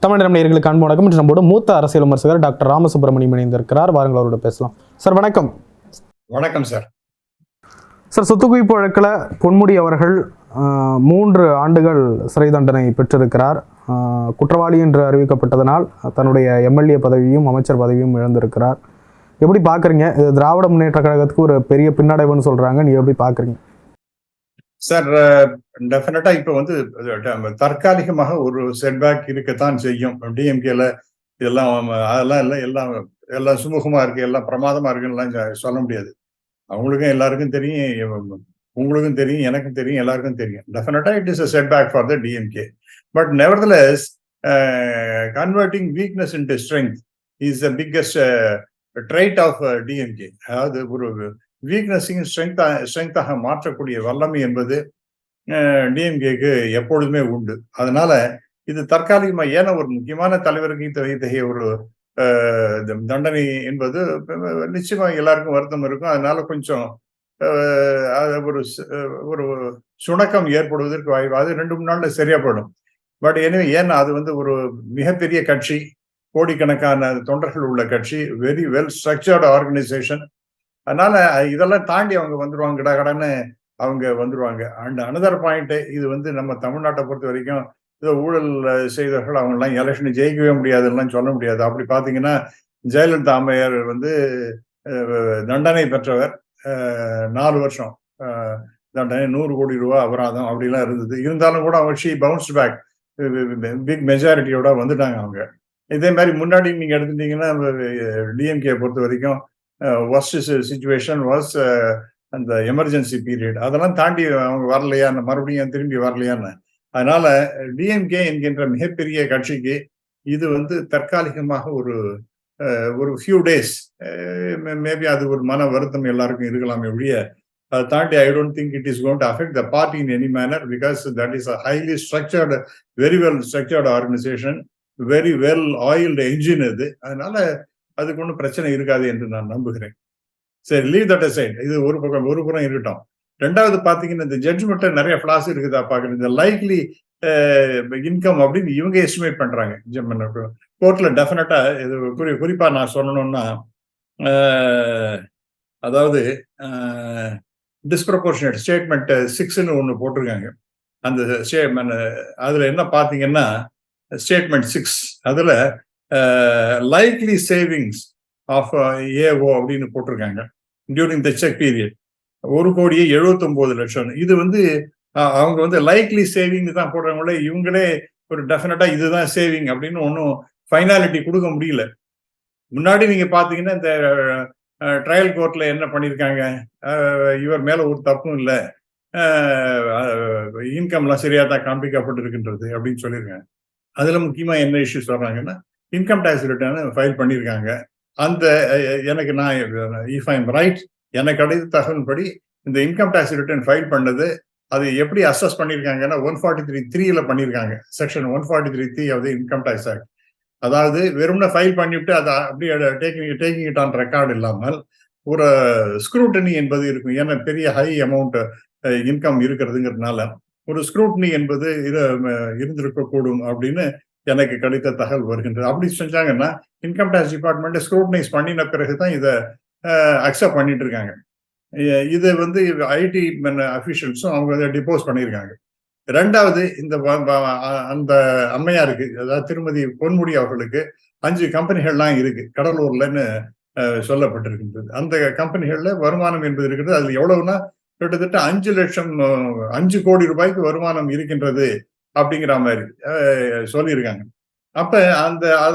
தமிழ் நிறம் நேயர்களுக்கு அன்பு வணக்கம். இன்று நம்மோட மூத்த அரசியல் விமர்சகர் டாக்டர் ராமசுப்ரமணியம் இணைந்திருக்கிறார். வாருங்கள் அவரோட பேசலாம். சார் வணக்கம். வணக்கம் சார். சார், சொத்து குவிப்பு வழக்கில் பொன்முடி அவர்கள் 3 ஆண்டுகள் சிறை தண்டனை பெற்றிருக்கிறார். குற்றவாளி என்று அறிவிக்கப்பட்டதனால் தன்னுடைய எம்எல்ஏ பதவியும் அமைச்சர் பதவியும் இழந்திருக்கிறார். எப்படி பார்க்குறீங்க? இது திராவிட முன்னேற்ற கழகத்துக்கு ஒரு பெரிய பின்னடைவுன்னு சொல்கிறாங்க. நீங்கள் எப்படி பார்க்குறீங்க சார்? டெஃபினட்டா இப்போ தற்காலிகமாக ஒரு செட்பேக் இருக்கத்தான் செய்யும். டிஎம்கேல இதெல்லாம் அதெல்லாம் இல்லை, எல்லாம் சுமூகமா இருக்கு, எல்லாம் பிரமாதமா இருக்குன்னு சொல்ல முடியாது. அவங்களுக்கும் எல்லாருக்கும் தெரியும், உங்களுக்கும் தெரியும், எனக்கும் தெரியும், எல்லாருக்கும் தெரியும். டெஃபினட்டா it is a setback for the DMK. But nevertheless, converting weakness into strength is the biggest trait of DMK. அதாவது ஒரு வீக்னஸையும் ஸ்ட்ரெங்காக மாற்றக்கூடிய வல்லமை என்பது டிஎம்கேக்கு எப்பொழுதுமே உண்டு. அதனால இது தற்காலிகமாக ஏன்னா ஒரு முக்கியமான தலைவருக்கு இத்தகைய ஒரு தண்டனை என்பது நிச்சயமா எல்லாருக்கும் வருத்தம் இருக்கும். அதனால கொஞ்சம் ஒரு சுணக்கம் ஏற்படுவதற்கு வாய்ப்பு, அது 2-3 நாள்ல சரியா போயிடும். பட் எனவே ஏன்னா அது ஒரு மிகப்பெரிய கட்சி, கோடிக்கணக்கான தொண்டர்கள் உள்ள கட்சி, வெரி வெல் ஸ்ட்ரக்சர்டு ஆர்கனைசேஷன். அதனால இதெல்லாம் தாண்டி அவங்க வந்துருவாங்க, கடன்னு அவங்க வந்துருவாங்க. அண்ட் அனதர் பாயிண்ட், இது நம்ம தமிழ்நாட்டை பொறுத்த வரைக்கும் ஏதோ ஊழல் செய்தவர்கள் அவங்கெல்லாம் எலெக்ஷன் ஜெயிக்கவே முடியாதுலாம் சொல்ல முடியாது. அப்படி பார்த்தீங்கன்னா ஜெயலலிதா அம்மையார் தண்டனை பெற்றவர், 4 வருஷம் தண்டனை, 100 கோடி ரூபாய் அபராதம் அப்படிலாம் இருந்தது. இருந்தாலும் கூட அவங்க பவுன்ஸ் பேக், பிக் மெஜாரிட்டியோட வந்துட்டாங்க அவங்க. இதே மாதிரி முன்னாடி நீங்க எடுத்துட்டீங்கன்னா டிஎம்கே பொறுத்த வரைக்கும் worst situation was அந்த எமர்ஜென்சி பீரியட். அதெல்லாம் தாண்டி அவங்க வரலையான்னு, மறுபடியும் திரும்பி வரலையான்னு. அதனால டிஎம்கே என்கின்ற மிகப்பெரிய கட்சிக்கு இது தற்காலிகமாக ஒரு ஃபியூ டேஸ் மேபி அது ஒரு மன வருத்தம் எல்லாருக்கும் இருக்கலாமே ஒழிய, அதை தாண்டி I don't think it is going to affect the party in any manor, because that is a highly structured, very well structured organisation, very well oiled engine அது. அதனால அதுக்கு ஒன்றும் பிரச்சனை இருக்காது என்று நான் நம்புகிறேன். சரி, லீவ் தட் அசைட். இது ஒரு புறம் இருக்கட்டும். ரெண்டாவது பாத்தீங்கன்னா இந்த ஜட்ஜ்மெண்ட்ல நிறைய ஃபிளாஸ் இருக்குதா பாக்குறது. இந்த லைக்லி இன்கம் அப்படின்னு இவங்க எஸ்டிமேட் பண்றாங்க கோர்ட்ல. டெஃபினட்டா இது குறிப்பா நான் சொல்லணும்னா, அதாவது டிஸ்ப்ரப்போர்ஷனேட் ஸ்டேட்மெண்ட் 6ன்னு ஒன்று போட்டிருக்காங்க. அந்த அதுல என்ன பாத்தீங்கன்னா ஸ்டேட்மெண்ட் 6 அதுல likely savings of AO அப்படின்னு போட்டிருக்காங்க டியூரிங் த செக் பீரியட் 1,79,00,000. இது அவங்க லைக்லி சேவிங் தான் போடுறாங்களே, இவங்களே ஒரு டெஃபினட்டா இதுதான் சேவிங் அப்படின்னு ஒன்றும் ஃபைனாலிட்டி கொடுக்க முடியல. முன்னாடி நீங்க பாத்தீங்கன்னா இந்த ட்ரையல் கோர்ட்ல என்ன பண்ணியிருக்காங்க, இவர் மேல ஒரு தப்பும் இல்லை, இன்கம்லாம் சரியா தான் காண்பிக்கப்பட்டிருக்கின்றது அப்படின்னு சொல்லியிருக்காங்க. அதுல முக்கியமா என்ன இஷ்யூ சொல்றாங்கன்னா, இன்கம் டேக்ஸ் ரிட்டர்ன் ஃபைல் பண்ணியிருக்காங்க. அந்த இஃப் ஐ எம் ரைட், எனக்கு கிடைத்த தகவல்படி இந்த இன்கம் டேக்ஸ் ரிட்டர்ன் ஃபைல் பண்ணது அது எப்படி அசஸ் பண்ணியிருக்காங்கன்னா 143(3)ல பண்ணியிருக்காங்க. Section 143(3) of the income tax act. அதாவது வெறும்னா ஃபைல் பண்ணிவிட்டு அதை அப்படியே டேக்கிங் இட் ஆன் ரெக்கார்டு இல்லாமல் ஒரு ஸ்க்ரூட்டனி என்பது இருக்கும். ஏன்னா பெரிய ஹை அமௌண்ட் இன்கம் இருக்கிறதுங்கிறதுனால ஒரு ஸ்க்ரூட்டனி என்பது இருந்திருக்கக்கூடும் அப்படின்னு எனக்கு கிடைத்த தகவல் வருகின்றது. அப்படி செஞ்சாங்கன்னா இன்கம் டேக்ஸ் டிபார்ட்மெண்ட் ஸ்க்ரூட்டனைஸ் பண்ணின பிறகுதான் இதை அக்செப்ட் பண்ணிட்டு இருக்காங்க. இது ஐடி அபிஷியல்ஸும் அவங்க டிபோஸ் பண்ணியிருக்காங்க. ரெண்டாவது அந்த அம்மையாருக்கு, அதாவது திருமதி பொன்முடி அவர்களுக்கு 5 கம்பெனிகள்லாம் இருக்கு கடலூர்லன்னு சொல்லப்பட்டிருக்கின்றது. அந்த கம்பெனிகள்ல வருமானம் என்பது இருக்கிறது. அதுல எவ்வளவுனா கிட்டத்தட்ட 5 கோடி ரூபாய்க்கு வருமானம் இருக்கின்றது அப்படிங்கிற மாதிரி சொல்லியிருக்காங்க. அப்ப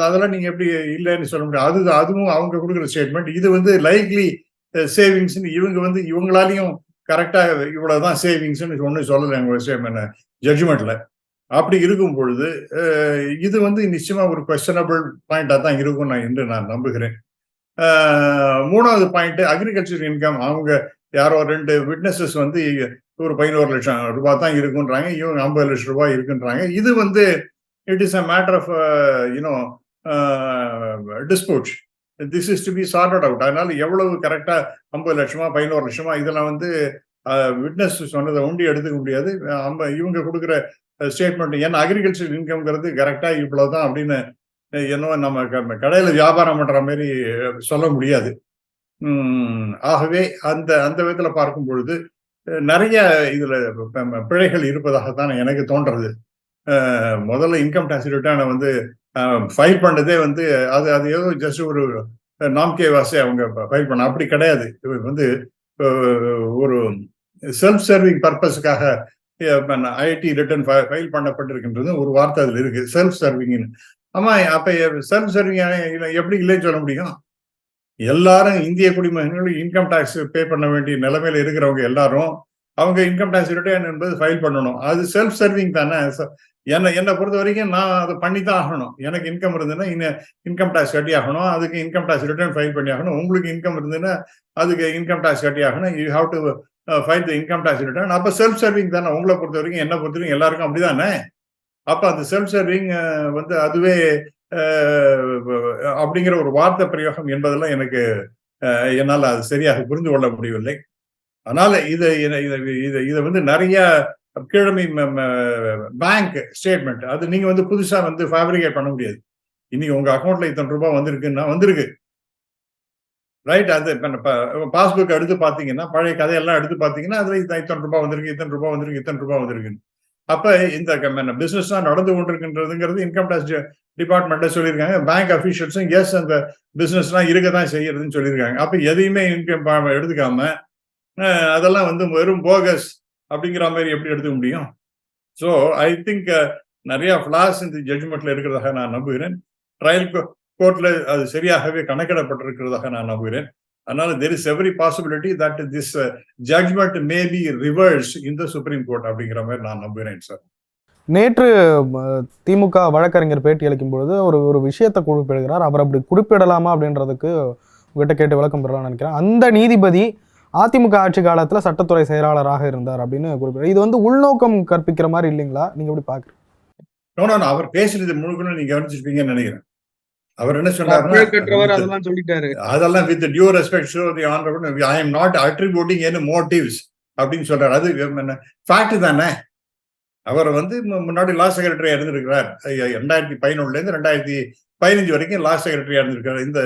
அதெல்லாம் நீங்க எப்படி இல்லைன்னு சொல்ல முடியாது. அதுவும் அவங்க கொடுக்குற ஸ்டேட்மெண்ட். இது லைக்லி சேவிங்ஸ், இவங்களாலையும் கரெக்டா இவ்வளவுதான் சேவிங்ஸ்ன்னு ஒண்ணு சொல்லல ஜட்ஜ்மெண்ட்ல. அப்படி இருக்கும் பொழுது இது நிச்சயமா ஒரு குவெஸ்டனபிள் பாயிண்டா தான் இருக்கும் என்று நான் நம்புகிறேன். 3வது பாயிண்ட், அக்ரிகல்ச்சர் இன்கம். அவங்க யாரோ 2 விட்னஸஸ் ஒரு 11 லட்சம் ரூபாய் தான் இருக்குன்றாங்க, இவங்க 50 லட்சம் ரூபாய் இருக்குன்றாங்க. இது it is a matter of dispute. This is to be sorted out. அதனால எவ்வளவு கரெக்டா 50 லட்சமா 11 லட்சமா இதெல்லாம் விட்னஸ் சொன்னதை ஒண்டி எடுத்துக்க முடியாது. இவங்க கொடுக்குற ஸ்டேட்மெண்ட். ஏன்னா அக்ரிகல்ச்சர் இன்கம்ங்கிறது கரெக்டா இவ்வளவுதான் அப்படின்னு என்னவோ நம்ம கடையில வியாபாரம் பண்ற மாதிரி சொல்ல முடியாது. ஆகவே அந்த அந்த விதத்துல பார்க்கும் பொழுது நிறைய இதுல பிழைகள் இருப்பதாகத்தான் எனக்கு தோன்றது. முதல்ல இன்கம் டேக்ஸ் ரிட்டர்னை வந்து ஃபைல் பண்ணதே வந்து அது அது ஏதோ ஜஸ்ட் ஒரு நாம்கே வாசி அவங்க ஃபைல் பண்ண, அப்படி கிடையாது. வந்து ஒரு செல்ஃப் சர்விங் பர்பஸுக்காக ஐடி ரிட்டர்ன் ஃபைல் பண்ணப்பட்டிருக்கின்றது ஒரு வார்த்தை அதுல இருக்கு, செல்ஃப் சர்விங்னு. ஆமா, அப்ப செல்ஃப் சர்விங் எப்படி இல்லைன்னு சொல்ல முடியும்? எல்லாரும் இந்திய குடிமகன்கள் இன்கம் டாக்ஸ் பே பண்ண வேண்டிய நிலைமையில இருக்கிறவங்க எல்லாரும் அவங்க இன்கம் டாக்ஸ் ரிட்டர்ன் என்பது ஃபைல் பண்ணணும். அது செல்ஃப் சர்விங் தானே. என்னை பொறுத்த வரைக்கும் நான் அதை பண்ணித்தான் ஆகணும். எனக்கு இன்கம் இருந்ததுன்னா இன்கம் டாக்ஸ் கட்டி ஆகணும், அதுக்கு இன்கம் டாக்ஸ் ரிட்டர்ன் ஃபைல் பண்ணி ஆகணும். உங்களுக்கு இன்கம் இருந்ததுன்னா அதுக்கு இன்கம் டாக்ஸ் கட்டி ஆகணும். You have to file the income tax return. அப்ப செல்ஃப் சர்விங் தானே உங்களை பொறுத்த வரைக்கும், என்னை பொறுத்த வரைக்கும் எல்லாருக்கும் அப்படிதானே. அப்ப அந்த செல்ஃப் சர்விங் வந்து அதுவே அப்படிங்கிற ஒரு வார்த்தை பிரயோகம் என்பதெல்லாம் எனக்கு என்னால் அது சரியாக புரிந்து கொள்ள முடியவில்லை. அதனால இதை வந்து நிறைய கிழமை பேங்க் ஸ்டேட்மெண்ட் அது நீங்க வந்து புதுசா வந்து ஃபேப்ரிகேட் பண்ண முடியாது. இன்னைக்கு உங்க அக்கௌண்ட்ல இத்தனை ரூபாய் வந்திருக்குன்னா வந்திருக்கு, ரைட்? அது பாஸ்புக் எடுத்து பாத்தீங்கன்னா, பழைய கதையெல்லாம் எடுத்து பாத்தீங்கன்னா அதுல இத்தனை ரூபாய் வந்திருக்கு, இத்தனை ரூபாய் வந்திருக்கு, இத்தனை ரூபாய் வந்திருக்குன்னு. அப்ப இந்த பிசினஸ் தான் நடந்து கொண்டிருக்கின்றதுங்கிறது இன்கம் டாக்ஸ் டிபார்ட்மெண்ட்ல சொல்லியிருக்காங்க. பேங்க் அபிஷியல்ஸும் எஸ் அந்த பிசினஸ் எல்லாம் இருக்கதான் செய்யறதுன்னு சொல்லியிருக்காங்க. அப்ப எதையுமே இன்கம் எடுத்துக்காம அதெல்லாம் வந்து வெறும் போகஸ் அப்படிங்கிற மாதிரி எப்படி எடுத்துக்க முடியும்? ஸோ ஐ திங்க் நிறைய ஃபிளாஸ் இந்த ஜட்ஜ்மெண்ட்ல இருக்கிறதாக நான் நம்புகிறேன். ட்ரையல் கோர்ட்ல அது சரியாகவே கணக்கிடப்பட்டிருக்கிறதாக நான் நம்புகிறேன். அதனால there is every possibility that this judgment may be reversed in the Supreme Court அப்படிங்கிற மாதிரி நான் நம்புகிறேன் சார். நேற்று திமுக வழக்கறிஞர் பேட்டி அளிக்கும் பொழுது ஒரு விஷயத்தை குறிப்பிடுகிறார். அவர் அப்படி குறிப்பிடலாமா அப்படின்றதுக்கு உங்ககிட்ட கேட்டு விளக்கம் பெறலாம்னு நினைக்கிறேன். அந்த நீதிபதி அதிமுக ஆட்சி காலத்துல சட்டத்துறை செயலாளராக இருந்தார் அப்படின்னு குறிப்பிடுறார். இது வந்து உள்நோக்கம் கற்பிக்கிற மாதிரி இல்லைங்களா? நீங்க எப்படி பாக்குறீங்க? அவர் பேசுறது முழுக்கணும் நீங்க கவனிச்சிருப்பீங்கன்னு நினைக்கிறேன். அவர் என்ன சொன்னாரு, அதெல்லாம் with due respect to the honourable I am not attributing any motives அப்படின்னு சொல்றாரு. அது ஃபேக்ட் தானே. அவர் வந்து முன்னாடி லா செக்ரட்டரியா இருந்திருக்கிறார். 2011 இருந்து 2015 வரைக்கும் லா செக்ரட்டரியா இருந்திருக்காரு. இந்த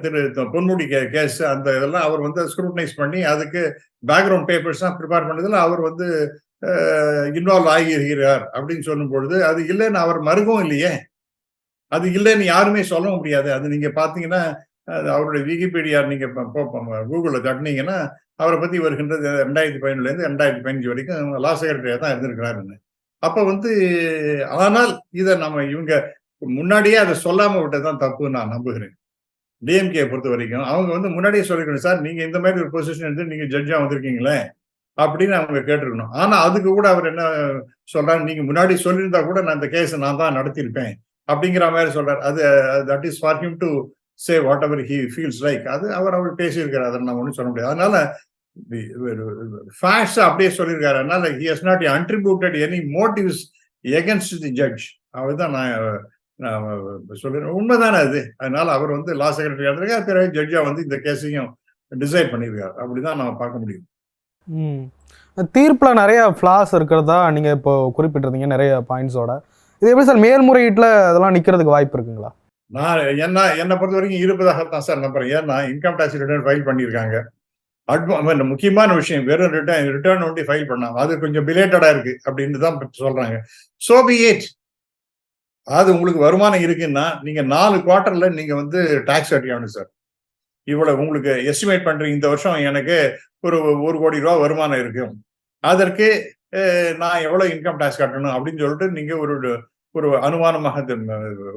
திரு பொன்முடி கேஸ் அந்த இதெல்லாம் அவர் வந்து ஸ்க்ரூட்டனைஸ் பண்ணி அதுக்கு பேக்ரவுண்ட் பேப்பர்ஸ் தான் ப்ரிப்பேர் பண்ணதுல அவர் வந்து இன்வால்வ் ஆகியிருக்கிறார் அப்படின்னு சொல்லும் பொழுது அது இல்லைன்னு அவர் மறுக்கவும் இல்லையே. அது இல்லைன்னு யாருமே சொல்ல முடியாது. அது நீங்க பாத்தீங்கன்னா அவருடைய விக்கிபீடியா நீங்க கூகுள்ல தட்டினீங்கன்னா அவரை பத்தி வருகின்றது 2011 இருந்து 2015 வரைக்கும் லா செக்ரட்டரியா தான் இருந்திருக்கிறாருன்னு. அப்ப வந்து ஆனால் இதை நம்ம இவங்க முன்னாடியே அதை சொல்லாம விட்டதான் தப்புன்னு நான் நம்புகிறேன். டிஎம்கே பொறுத்த வரைக்கும் அவங்க வந்து முன்னாடியே சொல்லிக்கணும், சார் நீங்க இந்த மாதிரி ஒரு பொசிஷன் எடுத்து நீங்க ஜட்ஜா வந்திருக்கீங்களே அப்படின்னு அவங்க கேட்டிருக்கணும். ஆனா அதுக்கு கூட அவர் என்ன சொல்றாரு, நீங்க முன்னாடி சொல்லியிருந்தா கூட நான் இந்த கேஸை நான் தான் நடத்தியிருப்பேன் அப்படிங்கிற மாதிரி சொல்றாரு. அது that is for him to say what ever he feels like. அது அவர் பேசியிருக்காரு, அதை நம்ம ஒன்றும் சொல்ல முடியாது. அதனால ஃபேக்ட்ஸ் அப்படியே சொல்லியிருக்காரு. அதனால he has not attributed any motives against the judge. அதுதான் நான் சொல்லிடுறேன், உண்மைதானே அது. அதனால அவர் வந்து லா செக்ரட்டரியா இருந்திருக்காரு, பிறகு ஜட்ஜா வந்து இந்த கேஸையும் டிசைட் பண்ணியிருக்காரு. அப்படிதான் நம்ம பார்க்க முடியும். தீர்ப்புல நிறைய ஃபிளாஸ் இருக்கிறதா நீங்க இப்போ குறிப்பிட்டிருந்தீங்க, நிறைய பாயிண்ட்ஸோட. இது எப்படி சார் மேல்முறையீட்டுல அதெல்லாம் நிக்கிறதுக்கு வாய்ப்பு இருக்குங்களா? நான் என்னை பொறுத்த வரைக்கும் இருப்பதாகத்தான் சார் நம்புறேன். ஏன்னா இன்கம் டாக்ஸ் ரிட்டர்ன் ஃபைல் பண்ணியிருக்காங்க. முக்கியமான விஷயம் வெறும் ரிட்டர்ன் ஒண்டி ஃபைல் பண்ணாங்க, அது கொஞ்சம் பிலேட்டடா இருக்கு அப்படின்னு தான் சொல்றாங்க. So be it. அது உங்களுக்கு வருமானம் இருக்குன்னா நீங்க 4 குவார்டர்ல நீங்க வந்து டாக்ஸ் கட்டியாகணும் சார். இவ்வளவு உங்களுக்கு எஸ்டிமேட் பண்றீங்க, இந்த வருஷம் எனக்கு ஒரு 1 கோடி ரூபாய் வருமானம் இருக்கு, அதற்கு நான் எவ்வளவு இன்கம் டாக்ஸ் கட்டணும் அப்படின்னு சொல்லிட்டு நீங்க ஒரு அனுமானமாக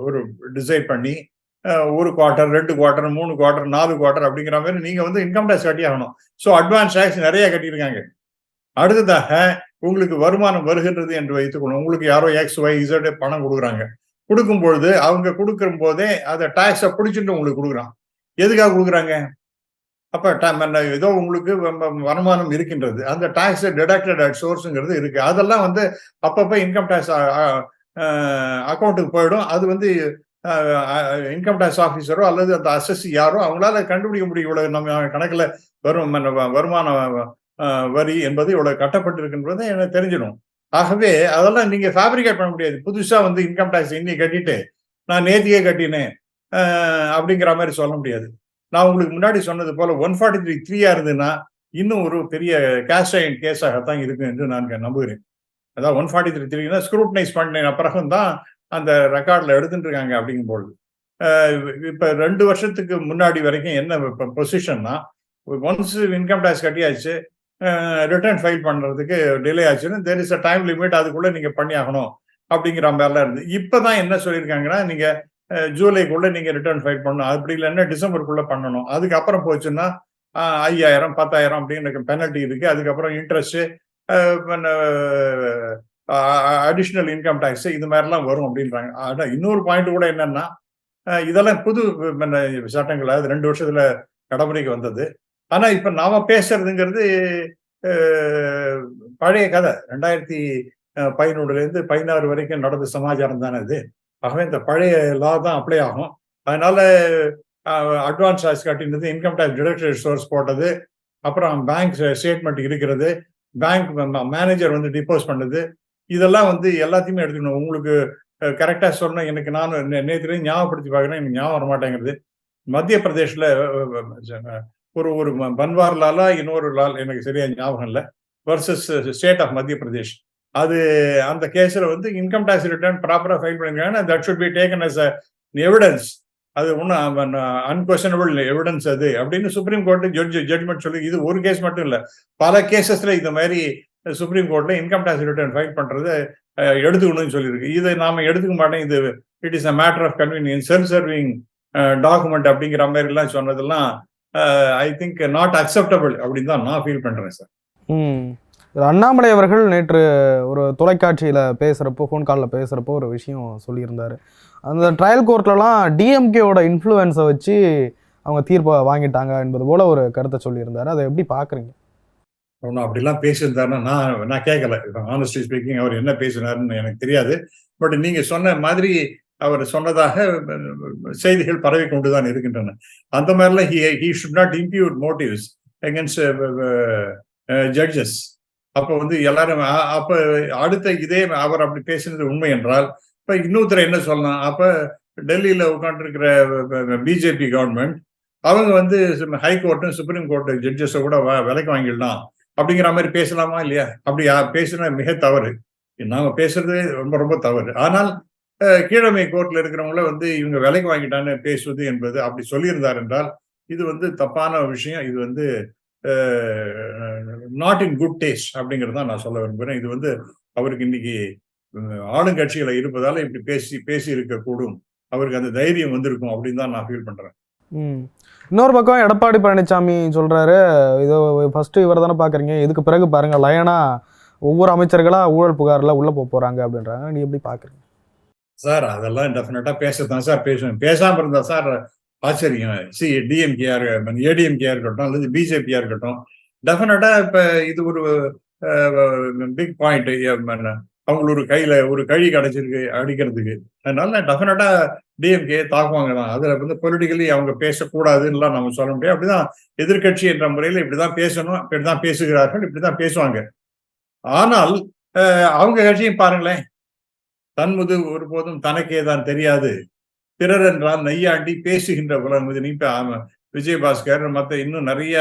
ஒரு டிசைட் பண்ணி 1 குவார்டர், 2 குவார்டர், 3 குவார்டர், 4 குவார்டர் அப்படிங்கிற மாதிரி நீங்க வந்து இன்கம் டாக்ஸ் கட்டி ஆகணும். ஸோ அட்வான்ஸ் டாக்ஸ் நிறைய கட்டியிருக்காங்க. அடுத்ததாக உங்களுக்கு வருமானம் வருகின்றது என்று வைத்துக்கணும். உங்களுக்கு யாரோ XYZ பணம் கொடுக்குறாங்க. கொடுக்கும் பொழுது அவங்க கொடுக்கும் போதே அதை டாக்ஸை பிடிச்சிட்டு உங்களுக்கு கொடுக்குறான். எதுக்காக கொடுக்குறாங்க? அப்ப ஏதோ உங்களுக்கு வருமானம் இருக்கின்றது, அந்த டாக்ஸ் டிடக்டட் அட் சோர்ஸ்ங்கிறது இருக்கு. அதெல்லாம் வந்து அப்பப்ப இன்கம் டாக்ஸ் அக்கௌண்ட்டுக்கு போயிடும். அது வந்து இன்கம் டாக்ஸ் ஆஃபீஸரோ அல்லது அந்த அசஸ் யாரோ அவங்களால கண்டுபிடிக்க முடியும், இவ்வளவு நம்ம கணக்குல வருமான வரி என்பது இவ்வளவு கட்டப்பட்டிருக்கின்றது எனக்கு தெரிஞ்சிடும். ஆகவே அதெல்லாம் நீங்க ஃபேப்ரிகேட் பண்ண முடியாது. புதுசா வந்து இன்கம் டேக்ஸ் இன்னைக்கு கட்டிட்டு நான் நேத்தியே கட்டினேன் அப்படிங்கிற மாதிரி சொல்ல முடியாது. நான் உங்களுக்கு முன்னாடி சொன்னது போல 143(3) இருந்ததுன்னா இன்னும் ஒரு பெரிய கேஸ்ட் அயர்ன் கேஸாகத்தான் இருக்கும் என்று நான் நம்புகிறேன். அதாவது 143(3) ஸ்க்ரூட்டனைஸ் பண்ண பிறகும் தான் அந்த ரெக்கார்ட்ல எடுத்துட்டு இருக்காங்க அப்படிங்கும்போது இப்ப 2 வருஷத்துக்கு முன்னாடி வரைக்கும் என்ன பொசிஷன்னா, ஒன்ஸ் இன்கம் டேக்ஸ் கட்டியாச்சு, ரிட்டர்ன் ஃபைல் பண்றதுக்கு டிலே ஆச்சுன்னு there is a time limit, அதுக்குள்ள நீங்க பண்ணி ஆகணும் அப்படிங்கிற மாதிரிலாம் இருந்து. இப்பதான் என்ன சொல்லியிருக்காங்கன்னா, நீங்க ஜூலைக்குள்ள நீங்க ரிட்டர்ன் ஃபைல் பண்ணணும், அப்படி இல்லைன்னா டிசம்பருக்குள்ள பண்ணணும். அதுக்கப்புறம் போச்சுன்னா 5000 10,000 அப்படின்னு பெனல்ட்டி இருக்கு. அதுக்கப்புறம் இன்ட்ரெஸ்ட், அடிஷனல் இன்கம் டேக்ஸ் இது மாதிரிலாம் வரும் அப்படின்றாங்க. ஆனா இன்னொரு பாயிண்ட் கூட என்னன்னா, இதெல்லாம் புது சட்டங்கள், அதாவது 2 வருஷத்துல நடைமுறைக்கு வந்தது. ஆனா இப்ப நாம பேசுறதுங்கிறது பழைய கதை. 2011 16 வரைக்கும் நடந்த சமாச்சாரம் தானே இது. ஆகவே இந்த பழைய லா தான் அப்ளை ஆகும். அதனால அட்வான்ஸ் டாக்ஸ் கட்டினது, இன்கம் டேக்ஸ் டிடக்டட் சோர்ஸ் போட்டது, அப்புறம் பேங்க் ஸ்டேட்மெண்ட் இருக்கிறது, பேங்க் மேனேஜர் வந்து டிப்போஸ் பண்ணது, இதெல்லாம் வந்து எல்லாத்தையுமே எடுத்துக்கணும். உங்களுக்கு கரெக்டா சொன்ன, எனக்கு நானும் நேற்று ஞாபகப்படுத்தி பார்க்குறேன், எனக்கு ஞாபகம் வர மாட்டேங்கிறது. மத்திய பிரதேஷ்ல ஒரு ஒரு பன்வார் லாலா, இன்னொரு லால் எனக்கு சரியா ஞாபகம் இல்லை, வர்சஸ் ஸ்டேட் ஆஃப் மத்திய பிரதேஷ். அது அந்த கேஸ்ல வந்து இன்கம் டேக்ஸ் ரிட்டர்ன் ப்ராப்பரா ஃபைல் பண்ணிருக்காங்க. That should be taken as evidence. அது ஒன்றும் அன்கொஸ்டனபிள் எவிடன்ஸ் அது அப்படின்னு சுப்ரீம் கோர்ட் ஜட்மெண்ட் சொல்லி. இது ஒரு கேஸ் மட்டும் இல்லை, பல கேசஸ்ல இந்த மாதிரி சுப்ரீம் கோர்ட்ல இன்கம் டேக்ஸ் ரிட்டர்ன் ஃபைல் பண்றது எடுத்துக்கணும்னு சொல்லியிருக்கு. இதை நாம எடுத்துக்க மாட்டேன், இது it is a matter of convenience, self serving document அப்படிங்கிற மாதிரி எல்லாம் சொன்னதெல்லாம் ஐ திங்க் நாட் அக்செப்டபிள் அப்படின்னு தான் நான் ஃபீல் பண்றேன் சார். அண்ணாமலை அவர்கள் நேற்று ஒரு தொலைக்காட்சியில் பேசுகிறப்போ, ஃபோன் காலில் பேசுகிறப்போ ஒரு விஷயம் சொல்லியிருந்தார். அந்த ட்ரையல் கோர்ட்லலாம் டிஎம்கேவோட இன்ஃப்ளூயன்ஸை வச்சு அவங்க தீர்ப்பை வாங்கிட்டாங்க என்பது போல ஒரு கருத்தை சொல்லியிருந்தார். அதை எப்படி பார்க்குறீங்க? ஒன்றும் அப்படிலாம் பேசியிருந்தாருன்னா நான் கேட்கல. ஆனஸ்ட்லி ஸ்பீக்கிங் அவர் என்ன பேசினாருன்னு எனக்கு தெரியாது. பட் நீங்க சொன்ன மாதிரி அவர் சொன்னதாக செய்திகள் பரவி கொண்டுதான் இருக்கின்றன. அந்த மாதிரிலாம் he should not impute motives against judges. அப்ப வந்து எல்லாரும் அப்ப அடுத்த இதே அவர் அப்படி பேசினது உண்மை என்றால், இப்ப இன்னொருத்தர் என்ன சொல்லலாம், அப்ப டெல்லியில உட்கார்ந்து இருக்கிற பிஜேபி கவர்மெண்ட் அவங்க வந்து ஹைகோர்ட்டும் சுப்ரீம் கோர்ட் ஜட்ஜஸை கூட விலைக்கு வாங்கிடலாம் அப்படிங்கிற மாதிரி பேசலாமா இல்லையா? அப்படி பேசினா மிக தவறு. நாம பேசுறது ரொம்ப ரொம்ப தவறு. ஆனால் கீழமை கோர்ட்ல இருக்கிறவங்கள வந்து இவங்க விலைக்கு வாங்கிட்டான்னு பேசுவது என்பது அப்படி சொல்லியிருந்தார் என்றால் இது வந்து தப்பான விஷயம். இது வந்து நாட் இன் குட் டேஸ்ட் அப்படிங்கிறது தான் நான் சொல்ல விரும்புகிறேன். இது வந்து அவருக்கு இன்னைக்கு ஆளுங்கட்சிகளை இருப்பதால இப்படி பேசி இருக்கக்கூடும், அவருக்கு அந்த தைரியம் வந்திருக்கும் அப்படின்னு தான் நான் ஃபீல் பண்றேன். இன்னொரு பக்கம் எடப்பாடி பழனிசாமி சொல்றாரு, இதோ ஃபர்ஸ்ட் இவர் தானே பாக்குறீங்க, இதுக்கு பிறகு பாருங்க லயனா ஒவ்வொரு அமைச்சர்களா ஊழல் புகார்ல உள்ள போறாங்க அப்படின்றாங்க. நீ எப்படி பாக்குறீங்க சார்? அதெல்லாம் டெஃபினட்டா பேசத்தான் சார் பேசுவேன். பேசாம இருந்தா சார் ஆச்சரியம். டிஎம்கேயா ஏடிஎம்கேயா இருக்கட்டும் அல்லது பிஜேபியா இருக்கட்டும், டெஃபினட்டா இப்ப இது ஒரு பிக் பாயிண்ட். அவங்களோட கையில ஒரு கழி கிடைச்சிருக்கு அடிக்கிறதுக்கு. அதனால டெஃபினட்டா டிஎம்கே தாக்குவாங்க தான். அதுல வந்து பொலிட்டிக்கலி அவங்க பேசக்கூடாதுன்னு நம்ம சொல்ல முடியாது. அப்படிதான் எதிர்கட்சி என்ற முறையில இப்படிதான் பேசணும், இப்படிதான் பேசுகிறார்கள், இப்படிதான் பேசுவாங்க. ஆனால் அவங்க கட்சியும் பாருங்களேன், தன்முது ஒருபோதும் தனக்கே தான் தெரியாது, பிறர் என்றால் நையாண்டி பேசுகின்ற புலன் மீது நீ விஜயபாஸ்கர் மற்ற இன்னும் நிறைய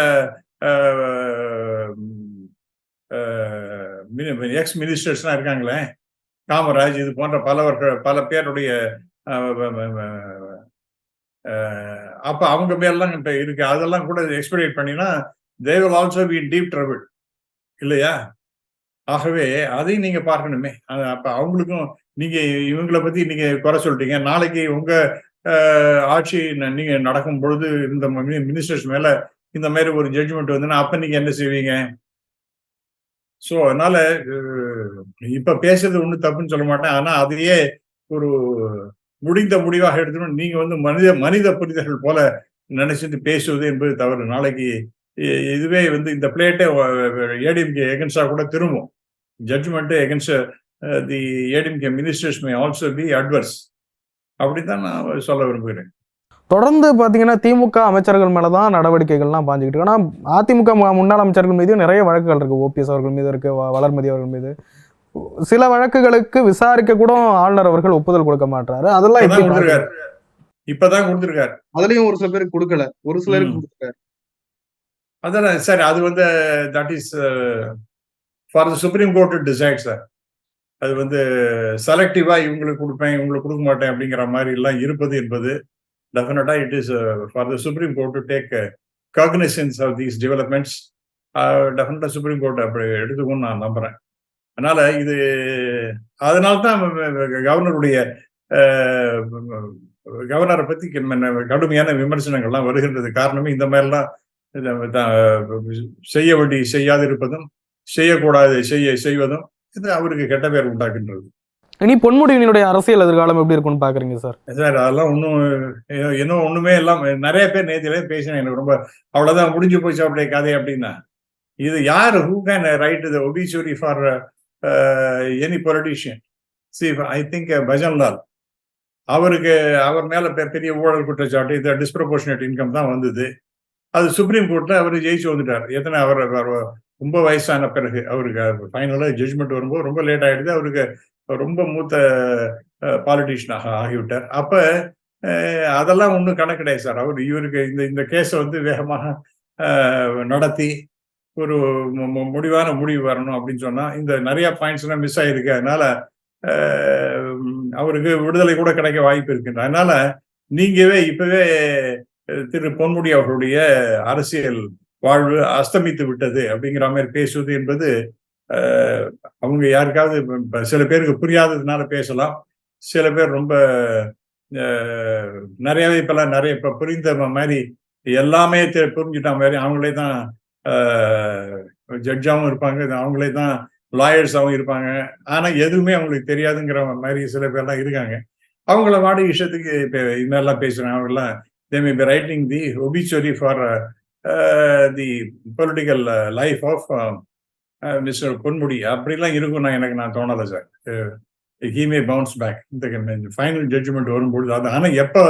எக்ஸ் மினிஸ்டர்ஸ்லாம் இருக்காங்களே, காமராஜ், இது போன்ற பல பேருடைய அப்ப அவங்க மேலாம் இருக்கு. அதெல்லாம் கூட எக்ஸ்பெக்ட் பண்ணினா they will also be in deep trouble இல்லையா? ஆகவே அதையும் நீங்க பார்க்கணுமே. அப்ப அவங்களுக்கும் நீங்க இவங்களை பத்தி நீங்க குறை சொல்லிட்டீங்க, நாளைக்கு உங்க ஆட்சி நீங்க நடக்கும் பொழுது இந்த மினிஸ்டர்ஸ் மேல இந்த மாதிரி ஒரு ஜட்ஜ்மெண்ட் வந்துன்னா அப்ப நீங்க என்ன செய்வீங்க? சோ அதனால இப்ப பேசுறது ஒண்ணு தப்புன்னு சொல்ல மாட்டேன். ஆனா அதையே ஒரு முடிந்த முடிவாக எடுத்துக்கணும். நீங்க வந்து மனித புரிதல்கள் போல நினைச்சிட்டு பேசுவது என்பது தவறு. நாளைக்கு இதுவே வந்து இந்த பிளேட்டே ஏடிஎம்கே எகென்ஸ்டா கூட திரும்பும். Judgment against the ADMK ministers may also be adverse. அப்படித்தான் நான் சொல்ல விரும்புகிறேன். தொடர்ந்து பார்த்தீங்கன்னா திமுக அமைச்சர்கள் மேலே தான் நடவடிக்கைகள்லாம் பாஞ்சிக்கிட்டு இருக்கு. ஆனால் அதிமுக முன்னாள் அமைச்சர்கள் மீது நிறைய வழக்குகள் இருக்குது. ஓபிஎஸ் அவர்கள் மீது இருக்குது, வளர்மதி அவர்கள் மீது, சில வழக்குகளுக்கு விசாரிக்க கூட ஆளுநர் அவர்கள் ஒப்புதல் கொடுக்க மாட்டாரு. அதெல்லாம் எப்படி கொடுத்திருக்காரு. இப்பதான் கொடுத்திருக்காரு. அதுலயும் ஒரு சில பேருக்கு கொடுக்கல, ஒரு சிலருக்கு கொடுத்திருக்காரு. அதான் சார், அது வந்து that is for the Supreme Court to decide sir. அது வந்து செலக்டிவா இவங்களுக்கு கொடுப்பேன், இவங்களுக்கு கொடுக்க மாட்டேன் அப்படிங்கிற மாதிரி எல்லாம் இருப்பது என்பது டெஃபினட்டா it is for the Supreme Court to take cognisance of these developments. டெஃபினட்டா சுப்ரீம் கோர்ட் அப்படி எடுத்துக்கும்னு நான் நம்புறேன். அதனால இது அதனால்தான் கவர்னருடைய கவர்னரை பத்தி கடுமையான விமர்சனங்கள்லாம் வருகின்றது. காரணமே இந்த மாதிரிலாம் செய்ய வேண்டி செய்யாது இருப்பதும், செய்யக்கூடாது செய்வதும் இது அவருக்கு கெட்ட பேர் உண்டாக்குன்றது. இனி பொன்முடியினுடைய அரசியல் எதிர்காலம் எப்படி இருக்கும்னு பாக்குறீங்க சார்? சார் அதெல்லாம் இன்னும் ஒண்ணுமே எல்லாம் நிறைய பேர் நேத்திலே பேசினேன். எனக்கு ரொம்ப அவ்வளவுதான் முடிஞ்சு போச்சு அப்படியே கதை அப்படின்னா, இது யாரு who can write the obituary for any politician? See I think Bhajan Lal அவர் மேல பெரிய ஊழல் குற்றச்சாட்டு, இந்த டிஸ்ப்ரொபோர்ஷனேட் இன்கம் தான் வந்தது. அது சுப்ரீம் கோர்ட்ல அவர் ஜெயிச்சு வந்துட்டார். எத்தனை அவர் ரொம்ப வயசான பிறகு அவருக்கு ஃபைனலா ஜட்ஜ்மெண்ட் வரும்போது ரொம்ப லேட் ஆயிடுது. அவருக்கு ரொம்ப மூத்த பாலிட்டிஷியனாக ஆகிவிட்டார். அப்ப அதெல்லாம் ஒன்றும் கணக்கு கிடையாது சார். இவருக்கு இந்த கேஸை வந்து வேகமாக நடத்தி ஒரு முடிவான முடிவு வரணும் அப்படின்னு சொன்னா இந்த நிறைய பாயிண்ட்ஸ் எல்லாம் மிஸ் ஆயிருக்கு. அதனால அவருக்கு விடுதலை கூட கிடைக்க வாய்ப்பு இருக்கு. அதனால நீங்கவே இப்பவே திரு பொன்முடி அவர்களுடைய அரசியல் வாழ்வு அஸ்தமித்து விட்டது அப்படிங்கிற மாதிரி பேசுவது என்பது அவங்க யாருக்காவது சில பேருக்கு புரியாததுனால பேசலாம். சில பேர் ரொம்ப நிறையவே இப்பெல்லாம் நிறைய இப்ப புரிந்த மாதிரி எல்லாமே புரிஞ்சுட்ட மாதிரி அவங்களே தான் ஜட்ஜாவும் இருப்பாங்க, அவங்களே தான் லாயர்ஸாகவும் இருப்பாங்க. ஆனா எதுவுமே அவங்களுக்கு தெரியாதுங்கிற மாதிரி சில பேர்லாம் இருக்காங்க. அவங்கள வாடி இஷ்டத்துக்கு இப்ப இது மாதிரிலாம் பேசுறாங்க. அவங்கெல்லாம் they may be writing the obituary for the political life of mister Ponmudi. அப்படிலாம் இருக்கும் நான் தோணலை sir. he may bounce back. இந்த ஃபைனல் ஜட்ஜ்மெண்ட் வரும்பொழுது அது ஆனா எப்ப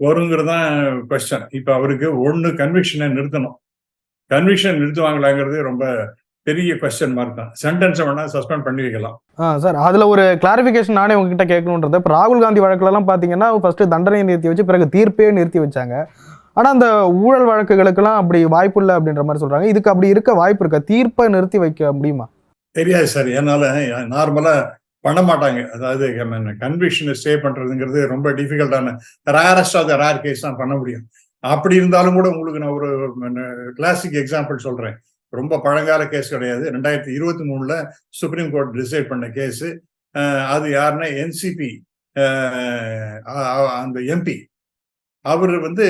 வருங்கிறதான் கொஸ்டின். இப்ப அவருக்கு ஒண்ணு கன்விக்ஷனை நிறுத்தணும். கன்விக்ஷன் நிறுத்துவாங்களாங்கிறது ரொம்ப பெரிய கொஸ்டின் மார்க் தான். சென்டென்ஸை வேணா சஸ்பெண்ட் பண்ணி வைக்கலாம். சார் அதுல ஒரு கிளாரிபிகேஷன் நானே உங்ககிட்ட கேட்கணுன்றது, இப்போ ராகுல் காந்தி வழக்குல எல்லாம் பாத்தீங்கன்னா ஃபர்ஸ்ட் தண்டனையை நிறுத்தி வச்சு பிறகு தீர்ப்பே நிறுத்தி வச்சாங்க. ஆனா அந்த ஊழல் வழக்குகளுக்கெல்லாம் அப்படி வாய்ப்பு இல்லை அப்படின்ற மாதிரி சொல்றாங்க. இதுக்கு அப்படி இருக்க வாய்ப்பு இருக்கா? தீர்ப்பை நிறுத்தி வைக்க முடியுமா? தெரியாது சார். என்னால நார்மலா பண்ண மாட்டாங்க. அதாவது கன்விக்ஷனை ஸ்டே பண்றதுங்கிறது ரொம்ப டிஃபிகல்ட்டான rarest of the rare case தான் பண்ண முடியும். அப்படி இருந்தாலும் கூட உங்களுக்கு நான் ஒரு கிளாசிக் எக்ஸாம்பிள் சொல்றேன். ரொம்ப பழங்கால கேஸ் கிடையாது. 2023 சுப்ரீம் கோர்ட் டிசைட் பண்ண கேஸ். அது யாருன்னா என்சிபி அந்த எம்பி. அவர் வந்து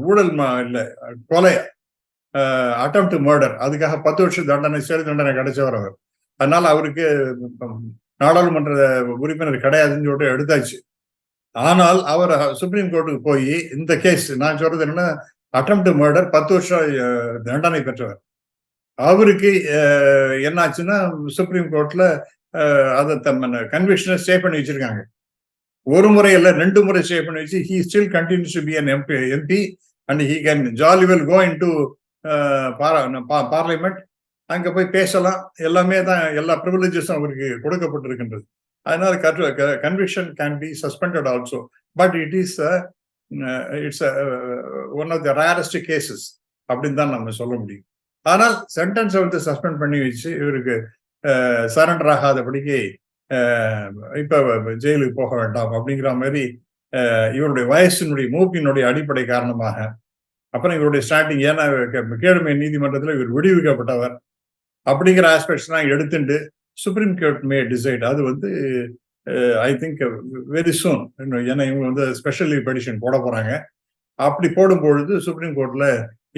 ஊழல் இல்ல கொலை அட்டெம்ப்ட் மர்டர், அதுக்காக 10 வருஷம் தண்டனை, சிறை தண்டனை கிடைச்சவர் அவர். அதனால அவருக்கு நாடாளுமன்ற உறுப்பினர் கிடையாதுன்னு சொல்லிட்டு எடுத்தாச்சு. ஆனால் அவர் சுப்ரீம் கோர்ட்டுக்கு போய் இந்த கேஸ் நான் சொல்றது என்னன்னா அட்டெம்ப்ட் மர்டர் 10 வருஷம் தண்டனை பெற்றவர். அவருக்கு என்னாச்சுன்னா சுப்ரீம் கோர்ட்ல அதை கன்விக்ஷனை ஸ்டே பண்ணி வச்சிருக்காங்க. ஒரு முறை இல்ல 2 முறை ஸ்டே பண்ணி வச்சு he still continues to be an MP and he can jolly well go into parliament. அங்க போய் பேசலாம். எல்லாமே தான், எல்லா ப்ரிவிலேஜஸும் அவருக்கு கொடுக்கப்பட்டிருக்கின்றது. அதனால conviction can be suspended also. But it's one of the rarest cases அப்படின்னு தான் நம்ம சொல்ல முடியும். ஆனால் சென்டென்ஸை வந்து சஸ்பெண்ட் பண்ணி வச்சு இவருக்கு சரண்டர் ஆகாதபடிக்கு இப்ப ஜெயிலுக்கு போக வேண்டாம் அப்படிங்கிற மாதிரி இவருடைய வயசினுடைய மூப்பினுடைய அடிப்படை காரணமாக, அப்புறம் இவருடைய ஸ்டாண்டிங், ஏன்னா கீழமை நீதிமன்றத்தில் இவர் விடுவிக்கப்பட்டவர் அப்படிங்கிற ஆஸ்பெக்ட்ஸ்லாம் எடுத்துட்டு சுப்ரீம் கோர்ட் மே டிசைட். அது வந்து ஐ திங்க் வெரி சூன். ஏன்னா இவங்க வந்து ஸ்பெஷல் பெடிஷன் போட போறாங்க. அப்படி போடும்பொழுது சுப்ரீம் கோர்ட்ல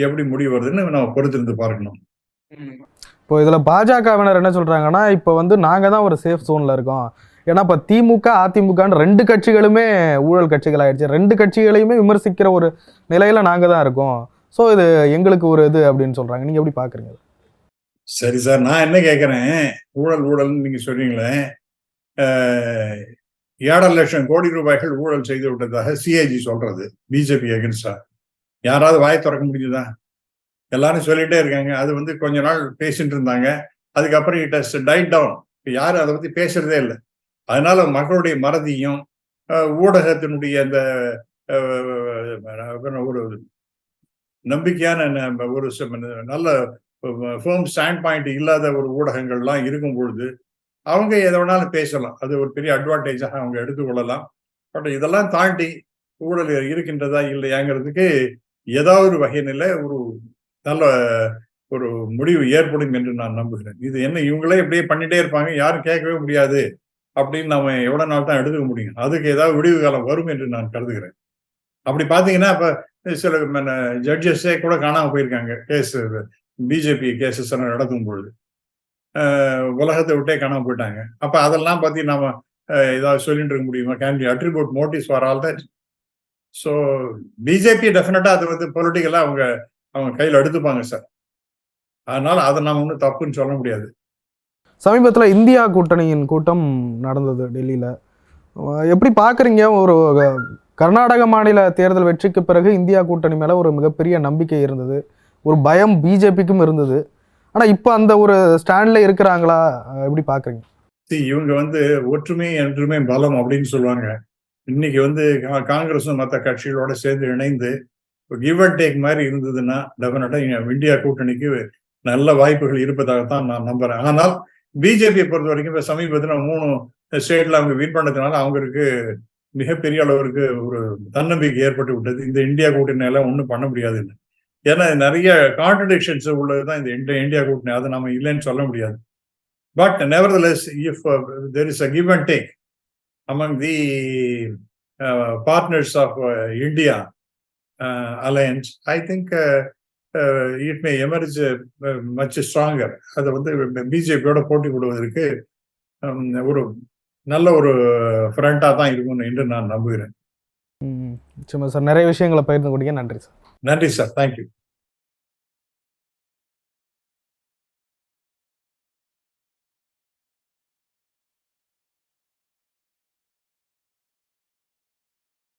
எப்படி முடிவு வருதுன்னு நம்ம பொறுத்திருந்து பார்க்கணும். இப்போ இதுல பாஜகவினர் என்ன சொல்றாங்கன்னா, இப்போ வந்து நாங்க தான் ஒரு சேஃப் ஜோன்ல இருக்கோம். ஏன்னா இப்போ திமுக அதிமுகன்னு 2 கட்சிகளுமே ஊழல் கட்சிகள் ஆயிடுச்சு. 2 கட்சிகளையுமே விமர்சிக்கிற ஒரு நிலையில நாங்க தான் இருக்கோம். ஸோ இது எங்களுக்கு ஒரு இது அப்படின்னு சொல்றாங்க. நீங்க எப்படி பாக்குறீங்க? சரி சார், நான் என்ன கேட்கிறேன், ஊழல்னு நீங்க சொல்றீங்களே, 7 லட்சம் கோடி ரூபாய்கள் ஊழல் செய்து விட்டதாக சிஏஜி சொல்றது பிஜேபி அகென்ஸ்டா. யாராவது வாய் திறக்க முடியுதா? எல்லாரும் சொல்லிட்டே இருக்காங்க. அது வந்து கொஞ்ச நாள் பேசிட்டு இருந்தாங்க. அதுக்கப்புறம் இட் ஹஸ் டைட் டவுன். யாரும் அதை பத்தி பேசுறதே இல்லை. அதனால மக்களுடைய மறதியும் ஊடகத்தினுடைய அந்த ஒரு நம்பிக்கையான ஒரு நல்ல ஃபேர்ம் ஸ்டாண்ட் பாயிண்ட் இல்லாத ஒரு ஊடகங்கள்லாம் இருக்கும் பொழுது அவங்க எதை வேணாலும் பேசலாம். அது ஒரு பெரிய அட்வான்டேஜாக அவங்க எடுத்துக்கொள்ளலாம். பட் இதெல்லாம் தாண்டி ஊழல் இருக்கின்றதா இல்லையாங்கிறதுக்கு ஏதாவது ஒரு வகையில ஒரு நல்ல ஒரு முடிவு ஏற்படும் என்று நான் நம்புகிறேன். இது என்ன இவங்களே இப்படியே பண்ணிட்டே இருப்பாங்க, யாரும் கேட்கவே முடியாது அப்படின்னு நம்ம எவ்வளவு நாள் தான் எடுத்துக்க முடியும்? அதுக்கு ஏதாவது விடிவு காலம் வரும் என்று நான் கருதுகிறேன். அப்படி பாத்தீங்கன்னா இப்ப சில ஜட்ஜஸே கூட காணாம போயிருக்காங்க. கேஸ் பிஜேபி கேசஸ் எல்லாம் நடக்கும் பொழுது உலகத்தை விட்டே காணாம போயிட்டாங்க. அப்ப அதெல்லாம் பத்தி நாம ஏதாவது சொல்லிட்டு இருக்க முடியுமா? Can be attribute motives for all that? So BJP டெஃபினட்டா அது வந்து பொலிட்டிக்கலா அவங்க கையில் எடுத்துப்பாங்க சார். அதனால அதை நாம ஒன்றும் தப்புன்னு சொல்ல முடியாது. சமீபத்தில் இந்தியா கூட்டணியின் கூட்டம் நடந்தது டெல்லியில். எப்படி பார்க்குறீங்க? ஒரு கர்நாடக மாநில தேர்தல் வெற்றிக்கு பிறகு இந்தியா கூட்டணி மேலே ஒரு மிகப்பெரிய நம்பிக்கை இருந்தது, ஒரு பயம் பிஜேபிக்கும் இருந்தது. ஆனால் இப்போ அந்த ஒரு ஸ்டாண்டில் இருக்கிறாங்களா? எப்படி பார்க்குறீங்க? இவங்க வந்து ஒற்றுமை என்றுமே பலம் அப்படின்னு சொல்லுவாங்க. இன்னைக்கு வந்து காங்கிரஸும் மற்ற கட்சிகளோட சேர்ந்து இணைந்து கிவ் அண்ட் டேக் மாதிரி இருந்ததுன்னா டெஃபினட்டா இந்தியா கூட்டணிக்கு நல்ல வாய்ப்புகள் இருப்பதாகத்தான் நான் நம்புறேன். ஆனால் பிஜேபியை பொறுத்த வரைக்கும் இப்ப சமீபத்தில் 3 ஸ்டேட்ல அவங்க வின் பண்ணதுனால அவங்களுக்கு மிகப்பெரிய அளவிற்கு ஒரு தன்னம்பிக்கை ஏற்பட்டு விட்டது. இந்த இந்தியா கூட்டணியெல்லாம் ஒன்றும் பண்ண முடியாதுன்னு. ஏன்னா நிறைய கான்ட்ரடிக்ஷன்ஸ் உள்ளதுதான் இந்த இந்தியா கூட்டணி. அதை நம்ம இல்லைன்னு சொல்ல முடியாது. But nevertheless, if there is a give and take among the partners of India alliance, I think it may emerge much stronger. அது வந்து பிஜேபியோட போட்டி போடுவதற்கு ஒரு நல்ல ஒரு ஃப்ரண்டா தான் இருக்கும் என்று நான் நம்புகிறேன். சார், நிறைய விஷயங்களை பகிர்ந்து கொண்டீங்க. நன்றி சார். நன்றி சார். தேங்க்யூ.